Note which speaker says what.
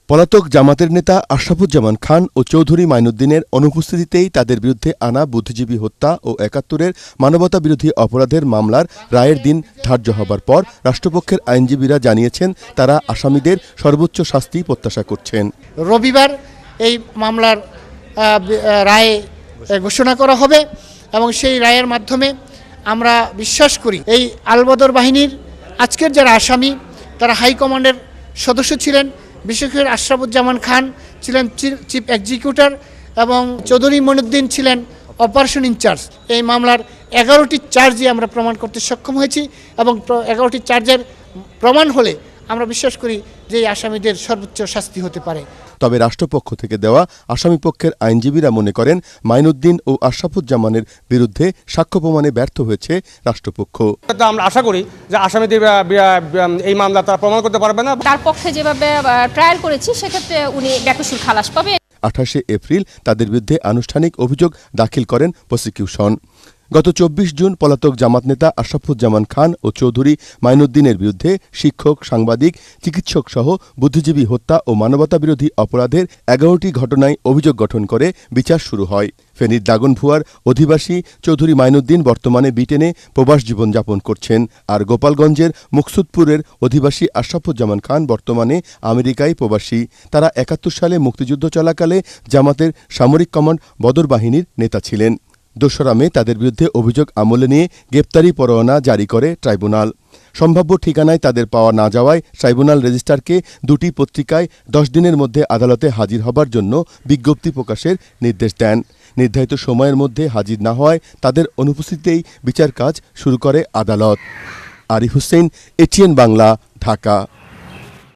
Speaker 1: পলাতক জামাতের নেতা আশরাফুজ্জামান খান ও চৌধুরী মাইনুদ্দিনের অনুপস্থিতিতেই তাদের বিরুদ্ধে আনা বুদ্ধিজীবী হত্যা ও ৭১-এর মানবতাবিরোধী অপরাধের মামলার রায়ের দিন ধার্য হবার পর রাষ্ট্রপক্ষের আইনজীবীরা জানিয়েছেন তারা আসামিদের সর্বোচ্চ শাস্তি প্রত্যাশা করছেন।
Speaker 2: রবিবার এই মামলার রায়ে ঘোষণা করা হবে এবং সেই রায়ের মাধ্যমে আমরা বিশ্বাস করি এই আলবদর বাহিনীর আজকের যারা আসামি তারা হাইকমান্ডের সদস্য ছিলেন। বিশেষ করে আশরাফুজ্জামান খান ছিলেন চিফ এক্সিকিউটর এবং চৌধুরী মঈনুদ্দিন ছিলেন অপারেশন ইনচার্জ। এই মামলার ১১টি চার্জই আমরা প্রমাণ করতে সক্ষম হয়েছি এবং ১১টি চার্জের প্রমাণ হলে আমরা বিশ্বাস করি যে এই আসামিদের সর্বোচ্চ শাস্তি হতে পারে।
Speaker 1: তবে রাষ্ট্রপক্ষ থেকে দেওয়া আসামিপক্ষের আইনজীবীরা মনে করেন মাইনুদ্দিন ও আশরাফুজ্জামানের বিরুদ্ধে সাক্ষ্য প্রমাণে ব্যর্থ হয়েছে রাষ্ট্রপক্ষ।
Speaker 3: আমরা আশা করি যে আসামিদের এই মামলা তারা প্রমাণ করতে পারবে না।
Speaker 4: তার পক্ষে যেভাবে ট্রায়াল করেছি সেক্ষেত্রে উনি বেকসুর খালাস পাবে।
Speaker 1: ২৮ এপ্রিল তাদের বিরুদ্ধে আনুষ্ঠানিক অভিযোগ দাখিল করেন প্রসিকিউশন। গত ২৪ জুন পলাতক জামাত নেতা আশরাফুজ্জামান খান ও চৌধুরী মাইনুদ্দিনের বিরুদ্ধে শিক্ষক, সাংবাদিক, চিকিৎসক সহ বুদ্ধিজীবী হত্যা ও মানবতাবিরোধী অপরাধের ১১টি ঘটনায় অভিযোগ গঠন করে বিচার শুরু হয়। ফেনীর দাগনভূঞার অধিবাসী চৌধুরী মাইনুদ্দিন বর্তমানে ব্রিটেনে প্রবাস জীবনযাপন করছেন, আর গোপালগঞ্জের মুকসুদপুরের অধিবাসী আশরাফুজ্জামান খান বর্তমানে আমেরিকায় প্রবাসী। তারা ৭১ সালে মুক্তিযুদ্ধ চলাকালে জামাতের সামরিক কমান্ড বদর বাহিনীর নেতা ছিলেন। ২রা মে তাদের বিরুদ্ধে অভিযোগ আমলে নিয়ে গ্রেপ্তারি পরোয়ানা জারি করে ট্রাইব্যুনাল। সম্ভাব্য ঠিকানায় তাদের পাওয়া না যাওয়ায় ট্রাইব্যুনাল রেজিস্ট্রারকে দুটি পত্রিকায় ১০ দিনের মধ্যে আদালতে হাজির হবার জন্য বিজ্ঞপ্তি প্রকাশের নির্দেশ দেন। নির্ধারিত সময়ের মধ্যে হাজির না হওয়ায় তাদের অনুপস্থিতিতেই বিচার কাজ শুরু করে আদালত। আরিফ হোসেন, এটিএন বাংলা, ঢাকা।